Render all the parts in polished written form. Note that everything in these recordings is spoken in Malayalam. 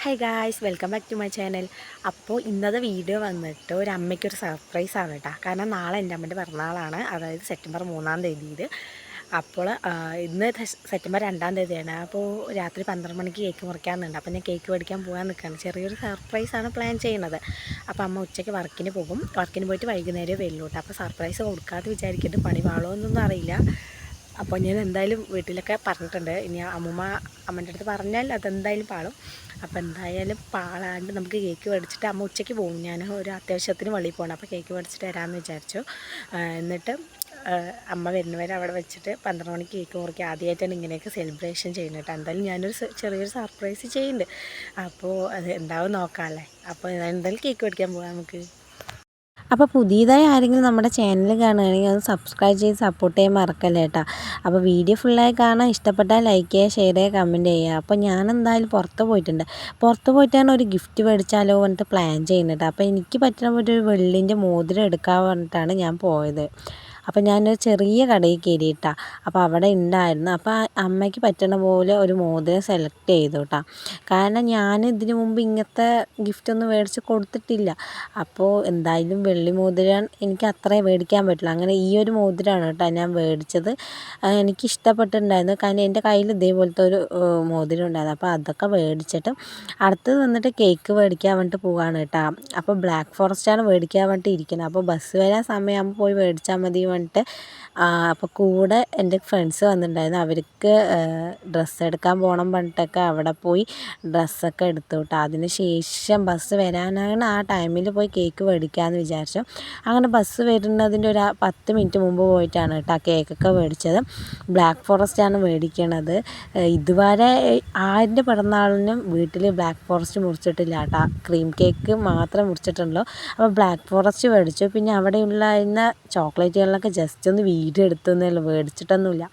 Hi guys, welcome back to my channel. അപ്പോൾ ഇന്നത്തെ വീഡിയോ വന്നിട്ട് ഒരു അമ്മയ്ക്കൊരു സർപ്രൈസാണ് കേട്ടോ. കാരണം നാളെ എൻ്റെ അമ്മൻ്റെ പിറന്നാളാണ്, അതായത് സെപ്റ്റംബർ 3-ാം തീയതി. അപ്പോൾ ഇന്ന് സെപ്റ്റംബർ 2-ാം തീയതിയാണ്. അപ്പോൾ രാത്രി 12 മണിക്ക് കേക്ക് മുറിക്കാറുണ്ട്. അപ്പോൾ ഞാൻ കേക്ക് മേടിക്കാൻ പോകാൻ നിൽക്കുകയാണ്. ചെറിയൊരു സർപ്രൈസാണ് പ്ലാൻ ചെയ്യുന്നത്. അപ്പോൾ അമ്മ ഉച്ചയ്ക്ക് വർക്കിന് പോകും. വർക്കിന് പോയിട്ട് വൈകുന്നേരം വരുള്ളൂ കേട്ടോ. അപ്പോൾ സർപ്രൈസ് കൊടുക്കാതെ വിചാരിച്ചിട്ട് പണി വാളോന്നൊന്നും അറിയില്ല. അപ്പോൾ ഞാൻ എന്തായാലും വീട്ടിലൊക്കെ പറഞ്ഞിട്ടുണ്ട്. ഇനി അമ്മൻ്റെ അടുത്ത് പറഞ്ഞാൽ അതെന്തായാലും പാളും. അപ്പോൾ എന്തായാലും പാളാണ്ട് നമുക്ക് കേക്ക് മേടിച്ചിട്ട് അമ്മ ഉച്ചയ്ക്ക് പോകും. ഞാൻ ഒരു അത്യാവശ്യത്തിന് വെളിയിൽ പോകണം. അപ്പോൾ കേക്ക് മേടിച്ചിട്ട് വരാമെന്ന് വിചാരിച്ചു. എന്നിട്ട് അമ്മ വരുന്നവരെ അവിടെ വെച്ചിട്ട് 12 മണിക്ക് കേക്ക് മുറിക്കുക. ആദ്യമായിട്ടാണ് ഇങ്ങനെയൊക്കെ സെലിബ്രേഷൻ ചെയ്യുന്നത് കേട്ടോ. എന്തായാലും ഞാനൊരു ചെറിയൊരു സർപ്രൈസ് ചെയ്യുന്നുണ്ട്. അപ്പോൾ അത് എന്താവും നോക്കാമല്ലേ. അപ്പോൾ എന്തായാലും കേക്ക് മേടിക്കാൻ പോകാം നമുക്ക്. അപ്പോൾ പുതിയതായി ആരെങ്കിലും നമ്മുടെ ചാനൽ കാണുകയാണെങ്കിൽ അത് സബ്സ്ക്രൈബ് ചെയ്ത് സപ്പോർട്ട് ചെയ്യാൻ മറക്കല്ലേ കേട്ടോ. അപ്പോൾ വീഡിയോ ഫുള്ളായി കാണാൻ ഇഷ്ടപ്പെട്ടാൽ ലൈക്ക് ചെയ്യുക, ഷെയർ ചെയ്യുക, കമൻറ്റ് ചെയ്യുക. അപ്പോൾ ഞാൻ എന്തായാലും പുറത്ത് പോയിട്ടാണ് ഒരു ഗിഫ്റ്റ് മേടിച്ചാലോ പറഞ്ഞിട്ട് പ്ലാൻ ചെയ്യുന്നത്. അപ്പോൾ എനിക്ക് പറ്റുന്ന ഒരു വെള്ളിൻ്റെ മോതിരം എടുക്കാൻ പറഞ്ഞിട്ടാണ് ഞാൻ പോയത്. അപ്പോൾ ഞാനൊരു ചെറിയ കടയിൽ കയറിയിട്ടാണ്. അപ്പോൾ അവിടെ ഉണ്ടായിരുന്നു. അപ്പോൾ അമ്മയ്ക്ക് പറ്റണ പോലെ ഒരു മോതിരം സെലക്ട് ചെയ്തു കേട്ടോ. കാരണം ഞാൻ ഇതിന് മുമ്പ് ഇങ്ങനത്തെ ഗിഫ്റ്റൊന്നും മേടിച്ച് കൊടുത്തിട്ടില്ല. അപ്പോൾ എന്തായാലും വെള്ളി മോതിരം എനിക്ക് അത്രേ മേടിക്കാൻ പറ്റില്ല. അങ്ങനെ ഈ ഒരു മോതിരമാണ് കേട്ടോ ഞാൻ മേടിച്ചത്. എനിക്ക് ഇഷ്ടപ്പെട്ടിട്ടുണ്ടായിരുന്നു. കാരണം എൻ്റെ കയ്യിൽ ഇതേപോലത്തെ ഒരു മോതിരം ഉണ്ടായിരുന്നു. അപ്പോൾ അതൊക്കെ മേടിച്ചിട്ട് അടുത്തത് വന്നിട്ട് കേക്ക് മേടിക്കാൻ വേണ്ടിയിട്ട് പോവുകയാണ് കേട്ടോ. അപ്പോൾ ബ്ലാക്ക് ഫോറസ്റ്റാണ് മേടിക്കാൻ വേണ്ടിയിട്ട് ഇരിക്കുന്നത്. അപ്പോൾ ബസ് വരാൻ സമയമാകുമ്പോൾ പോയി മേടിച്ചാൽ മതി പറഞ്ഞിട്ട്. അപ്പോൾ കൂടെ എൻ്റെ ഫ്രണ്ട്സ് വന്നിട്ടുണ്ടായിരുന്നു. അവർക്ക് ഡ്രസ്സ് എടുക്കാൻ പോകണം പറഞ്ഞിട്ടൊക്കെ അവിടെ പോയി ഡ്രസ്സൊക്കെ എടുത്തു കേട്ടോ. അതിന് ശേഷം ബസ് വരാനാണ് ആ ടൈമിൽ പോയി കേക്ക് മേടിക്കാമെന്ന് വിചാരിച്ചു. അങ്ങനെ ബസ് വരുന്നതിൻ്റെ ഒരു 10 മിനിറ്റ് മുമ്പ് പോയിട്ടാണ് കേട്ടോ കേക്കൊക്കെ മേടിച്ചത്. ബ്ലാക്ക് ഫോറസ്റ്റാണ് മേടിക്കണത്. ഇതുവരെ ആരുടെ പിറന്നാളിനും വീട്ടിൽ ബ്ലാക്ക് ഫോറസ്റ്റ് മുറിച്ചിട്ടില്ല കേട്ടോ. ക്രീം കേക്ക് മാത്രം മുറിച്ചിട്ടുള്ളൂ. അപ്പോൾ ബ്ലാക്ക് ഫോറസ്റ്റ് മേടിച്ചു. പിന്നെ അവിടെ ഉണ്ടായിരുന്ന ചോക്ലേറ്റുകളിലൊക്കെ ജസ്റ്റ് ഒന്ന് വീഡിയോ എടുത്തൊന്നുമല്ല, മേടിച്ചിട്ടൊന്നുമില്ല.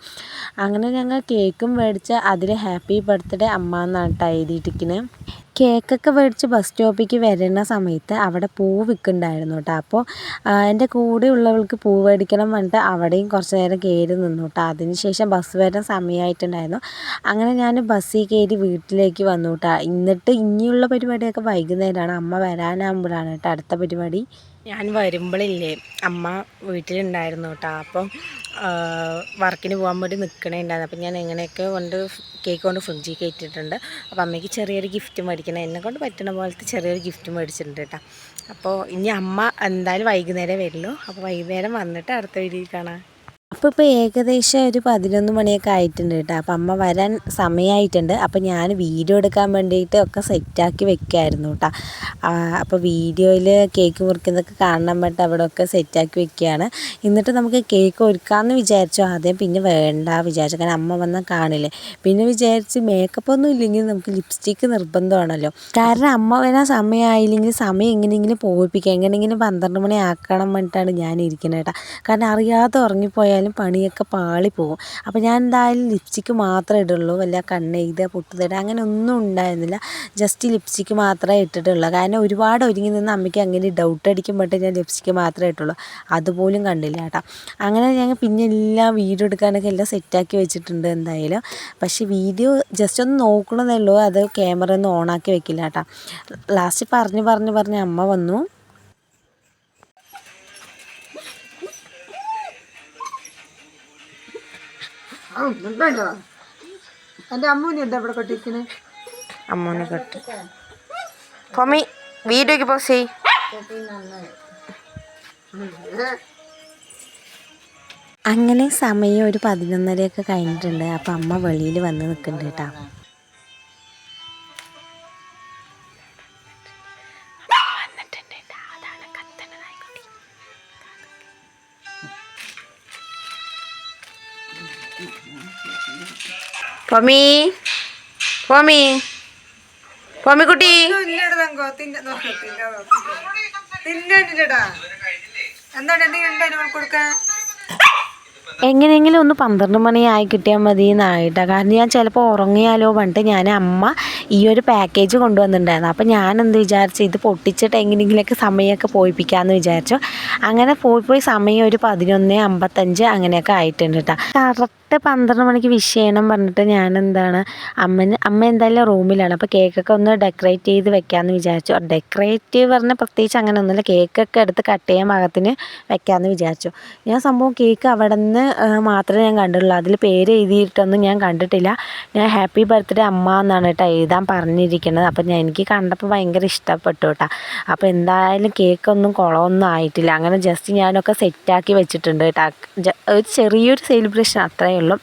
അങ്ങനെ ഞങ്ങൾ കേക്കും മേടിച്ച് അതിൽ ഹാപ്പി ബർത്ത്ഡേ അമ്മ എന്നാണ് കേട്ടോ എഴുതിയിട്ടിരിക്കുന്നത്. കേക്കൊക്കെ മേടിച്ച് ബസ് സ്റ്റോപ്പിലേക്ക് വരുന്ന സമയത്ത് അവിടെ പൂ വിൽക്കുന്നുണ്ടായിരുന്നു കേട്ടോ. അപ്പോൾ എൻ്റെ കൂടെ ഉള്ളവൾക്ക് പൂ മേടിക്കണം പറഞ്ഞിട്ട് അവിടെയും കുറച്ച് നേരം കയറി നിന്നു കേട്ടോ. അതിന് ശേഷം ബസ് വരാൻ സമയമായിട്ടുണ്ടായിരുന്നു. അങ്ങനെ ഞാൻ ബസ്സിൽ കയറി വീട്ടിലേക്ക് വന്നു കേട്ടോ. എന്നിട്ട് ഇനിയുള്ള പരിപാടിയൊക്കെ വൈകുന്നേരമാണ്. അമ്മ വരാനാകുമ്പോഴാണ് കേട്ടോ അടുത്ത പരിപാടി. ഞാൻ വരുമ്പോഴില്ലേ അമ്മ വീട്ടിലുണ്ടായിരുന്നു കേട്ടോ. അപ്പം വർക്കിന് പോകാൻ വേണ്ടി നിൽക്കണേണ്ടായിരുന്നു. അപ്പം ഞാൻ എങ്ങനെയൊക്കെ കേക്ക് കൊണ്ട് ഫ്രിഡ്ജിൽ കയറ്റിയിട്ടുണ്ട്. അപ്പോൾ അമ്മയ്ക്ക് ചെറിയൊരു ഗിഫ്റ്റ് മേടിക്കണം, എന്നെ കൊണ്ട് പറ്റുന്ന പോലത്തെ ചെറിയൊരു ഗിഫ്റ്റ് മേടിച്ചിട്ടുണ്ട് കേട്ടോ. അപ്പോൾ ഇനി അമ്മ എന്തായാലും വൈകുന്നേരം വരുള്ളൂ. അപ്പോൾ വൈകുന്നേരം വന്നിട്ട് അടുത്ത വീഡിയോയിൽ കാണാം. അപ്പോൾ ഏകദേശം ഒരു 11 മണിയൊക്കെ ആയിട്ടുണ്ട് കേട്ടോ. അപ്പം അമ്മ വരാൻ സമയമായിട്ടുണ്ട്. അപ്പോൾ ഞാൻ വീഡിയോ എടുക്കാൻ വേണ്ടിയിട്ട് ഒക്കെ സെറ്റാക്കി വെക്കുകയായിരുന്നു കേട്ടോ. അപ്പോൾ വീഡിയോയിൽ കേക്ക് മുറിക്കുന്നതൊക്കെ കാണാൻ വേണ്ടിയിട്ട് അവിടെ ഒക്കെ സെറ്റാക്കി വെക്കുകയാണ്. എന്നിട്ട് നമുക്ക് കേക്ക് ഒരുക്കാമെന്ന് വിചാരിച്ചു ആദ്യം. പിന്നെ വേണ്ട വിചാരിച്ചു, കാരണം അമ്മ വന്നാൽ കാണില്ലേ. പിന്നെ വിചാരിച്ച് മേക്കപ്പൊന്നും ഇല്ലെങ്കിൽ നമുക്ക് ലിപ്സ്റ്റിക്ക് നിർബന്ധമാണല്ലോ. കാരണം അമ്മ വരാൻ സമയമായില്ലെങ്കിൽ സമയം എങ്ങനെയെങ്കിലും പോയിപ്പിക്കുക, എങ്ങനെയെങ്കിലും 12 മണി ആക്കണം വേണ്ടിയിട്ടാണ് ഞാൻ ഇരിക്കുന്നത് കേട്ടോ. കാരണം അറിയാതെ ഉറങ്ങിപ്പോയാൽ പണിയൊക്കെ പാളിപ്പോകും. അപ്പോൾ ഞാൻ എന്തായാലും ലിപ്സ്റ്റിക്ക് മാത്രമേ ഇടുള്ളൂ. വല്ല കണ്ണെഴുതുക, പൊട്ടുതട അങ്ങനെ ഒന്നും ഉണ്ടായിരുന്നില്ല. ജസ്റ്റ് ലിപ്സ്റ്റിക്ക് മാത്രമേ ഇട്ടിട്ടുള്ളൂ. കാരണം ഒരുപാട് ഒരുങ്ങി നിന്ന് അമ്മയ്ക്ക് അങ്ങനെ ഡൗട്ട് അടിക്കുമ്പോഴേ ഞാൻ ലിപ്സ്റ്റിക്ക് മാത്രമേ ഇട്ടുള്ളൂ. അതുപോലും കണ്ടില്ല കേട്ടോ. അങ്ങനെ ഞങ്ങൾ പിന്നെ എല്ലാം വീഡിയോ എടുക്കാനൊക്കെ എല്ലാം സെറ്റാക്കി വെച്ചിട്ടുണ്ട് എന്തായാലും. പക്ഷേ വീഡിയോ ജസ്റ്റ് ഒന്ന് നോക്കണമെന്നേ ഉള്ളൂ. അത് ക്യാമറ ഒന്നും ഓണാക്കി വെക്കില്ല കേട്ടോ. ലാസ്റ്റ് പറഞ്ഞ് അമ്മ വന്നു. എൻ്റെ അമ്മൂനെ എന്താ ഇവിടെ കെട്ടിരിക്കണേ? അമ്മൂനെ കെട്ടി പൊമ്മി വീഡിയോക്ക് പോസ് ചെയ്. അങ്ങനെ സമയം ഒരു 11:30 കഴിഞ്ഞിട്ടുണ്ട്. അപ്പം അമ്മ വെളിയിൽ വന്ന് നിൽക്കുന്നുണ്ട് കേട്ടോ. പൊമ്മിക്കുട്ടി എങ്ങനെയെങ്കിലും ഒന്ന് 12 മണിയായി കിട്ടിയാൽ മതി എന്നായിട്ടാണ്. കാരണം ഞാൻ ചിലപ്പോൾ ഉറങ്ങിയാലോ പറഞ്ഞിട്ട് അമ്മ ഈ ഒരു പാക്കേജ് കൊണ്ടുവന്നിട്ടുണ്ടായിരുന്നു. അപ്പോൾ ഞാനെന്ത് വിചാരിച്ചു, ഇത് പൊട്ടിച്ചിട്ട് എങ്ങനെയെങ്കിലുമൊക്കെ സമയമൊക്കെ പോയിപ്പിക്കാമെന്ന് വിചാരിച്ചു. അങ്ങനെ പോയി സമയം ഒരു 11:55 അങ്ങനെയൊക്കെ ആയിട്ടുണ്ട് കേട്ടോ. കറക്റ്റ് 12 മണിക്ക് വിഷ് ചെയ്യണം പറഞ്ഞിട്ട് ഞാൻ അമ്മ എന്തായാലും റൂമിലാണ്. അപ്പോൾ കേക്കൊക്കെ ഒന്ന് ഡെക്കറേറ്റ് ചെയ്ത് വെക്കാമെന്ന് വിചാരിച്ചു. ഡെക്കറേറ്റ് പറഞ്ഞാൽ പ്രത്യേകിച്ച് അങ്ങനെ ഒന്നുമില്ല, കേക്കൊക്കെ എടുത്ത് കട്ട് ചെയ്യാൻ പാകത്തിന് വെക്കാമെന്ന് വിചാരിച്ചു. ഞാൻ സംഭവം കേക്ക് അവിടെ നിന്ന് മാത്രമേ ഞാൻ കണ്ടുള്ളൂ, അതിൽ പേര് എഴുതിയിട്ടൊന്നും ഞാൻ കണ്ടിട്ടില്ല. ഞാൻ ഹാപ്പി ബർത്ത്ഡേ അമ്മ എന്നാണ് കേട്ടോ എഴുതാൻ പറഞ്ഞിരിക്കുന്നത്. അപ്പോൾ എനിക്ക് കണ്ടപ്പോൾ ഭയങ്കര ഇഷ്ടപ്പെട്ടു കേട്ടോ. അപ്പോൾ എന്തായാലും കേക്കൊന്നും കുളമൊന്നും ആയിട്ടില്ല. അങ്ങനെ ജസ്റ്റ് ഞാനൊക്കെ സെറ്റാക്കി വെച്ചിട്ടുണ്ട് കേട്ടോ. ഒരു ചെറിയൊരു സെലിബ്രേഷൻ അത്രയേ ഉള്ളൂ.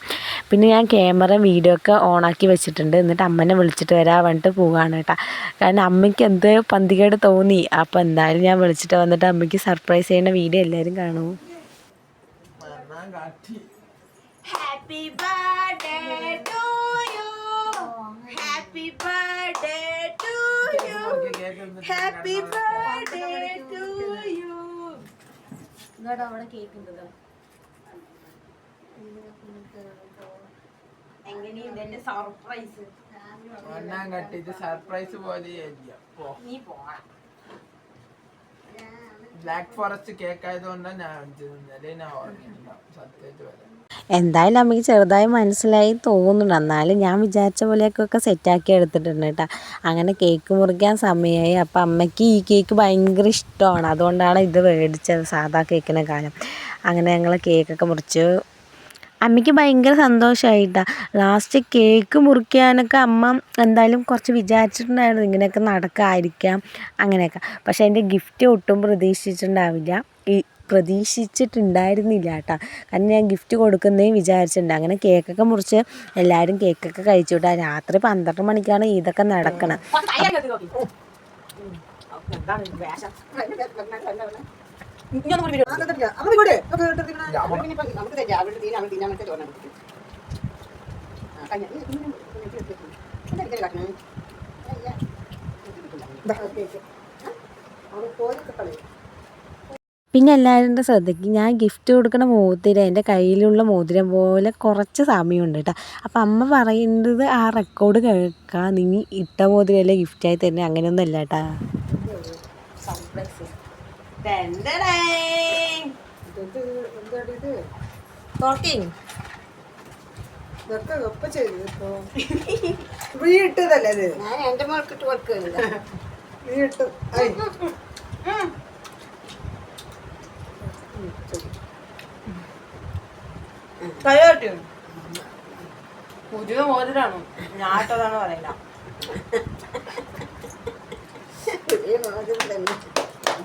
പിന്നെ ഞാൻ ക്യാമറ വീഡിയോ ഒക്കെ ഓണാക്കി വെച്ചിട്ടുണ്ട്. എന്നിട്ട് അമ്മനെ വിളിച്ചിട്ട് വരാൻ വേണ്ടിയിട്ട് പോവുകയാണ് കേട്ടോ. കാരണം അമ്മയ്ക്ക് എന്ത് പന്തികേട് തോന്നി. അപ്പോൾ എന്തായാലും ഞാൻ വിളിച്ചിട്ട് വന്നിട്ട് അമ്മയ്ക്ക് സർപ്രൈസ് ചെയ്യുന്ന വീഡിയോ എല്ലാവരും കാണൂ. Happy birthday to you. Happy birthday to you. Happy birthday to you. ഇങ്ങോട്ട് അവിടെ കേക്ക് ഉണ്ടല്ലോ. എങ്ങനെയുണ്ട് എന്റെ സർപ്രൈസ്? സർപ്രൈസ് പോലെ നീ പോണം. ബ്ലാക്ക് ഫോറസ്റ്റ് കേക്ക് ആയതുകൊണ്ടാണ് ഞാൻ ഓർമ്മയുണ്ടാവും സത്യമായിട്ട് വരാം. എന്തായാലും അമ്മയ്ക്ക് ചെറുതായി മനസ്സിലായി തോന്നുന്നുണ്ട്. എന്നാലും ഞാൻ വിചാരിച്ച പോലെയൊക്കെ സെറ്റാക്കി എടുത്തിട്ടുണ്ട് കേട്ടോ. അങ്ങനെ കേക്ക് മുറിക്കാൻ സമയമായി. അപ്പോൾ അമ്മയ്ക്ക് ഈ കേക്ക് ഭയങ്കര ഇഷ്ടമാണ്, അതുകൊണ്ടാണ് ഇത് മേടിച്ചത് സാധാ കേക്കിനെക്കാളും. അങ്ങനെ ഞങ്ങൾ കേക്കൊക്കെ മുറിച്ചു. അമ്മയ്ക്ക് ഭയങ്കര സന്തോഷമായിട്ടാണ്. ലാസ്റ്റ് കേക്ക് മുറിക്കാനൊക്കെ അമ്മ എന്തായാലും കുറച്ച് വിചാരിച്ചിട്ടുണ്ടായിരുന്നു ഇങ്ങനെയൊക്കെ നടക്കാതിരിക്കാം അങ്ങനെയൊക്കെ. പക്ഷേ എൻ്റെ ഗിഫ്റ്റ് ഒട്ടും പ്രതീക്ഷിച്ചിട്ടുണ്ടായിരുന്നില്ല കേട്ടോ. കാരണം ഞാൻ ഗിഫ്റ്റ് കൊടുക്കുന്നതേ വിചാരിച്ചിട്ടുണ്ട്. അങ്ങനെ കേക്കൊക്കെ മുറിച്ച് എല്ലാവരും കേക്കൊക്കെ കഴിച്ചു കേട്ടോ. രാത്രി 12 മണിക്കാണ് ഇതൊക്കെ നടക്കണം. പിന്നെ എല്ലാവരുടെ ശ്രദ്ധയ്ക്ക് ഞാൻ ഗിഫ്റ്റ് കൊടുക്കുന്ന മോതിരം എൻ്റെ കയ്യിലുള്ള മോതിരം പോലെ കുറച്ച് സമയമുണ്ട് കേട്ടോ. അപ്പം അമ്മ പറയുന്നത് ആ റെക്കോർഡ് കേൾക്കാം, നീ ഇട്ട മോതിരല്ലേ ഗിഫ്റ്റായി തരുന്നത്, അങ്ങനെയൊന്നും അല്ല കേട്ടോ. ഇട്ടതല്ലേ ഇത്? ഞാൻ എന്റെ മോൾക്കിട്ട് കൊടുക്കുന്നില്ല. പുതിയ മോതിരാണോ? ഞാട്ടതാണ് പറയില്ല.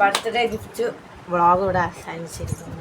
ബർത്ത്ഡേ ഗിഫ്റ്റ് വ്ളോഗ് ഇവിടെ അവസാനിച്ചിരിക്കുന്നു.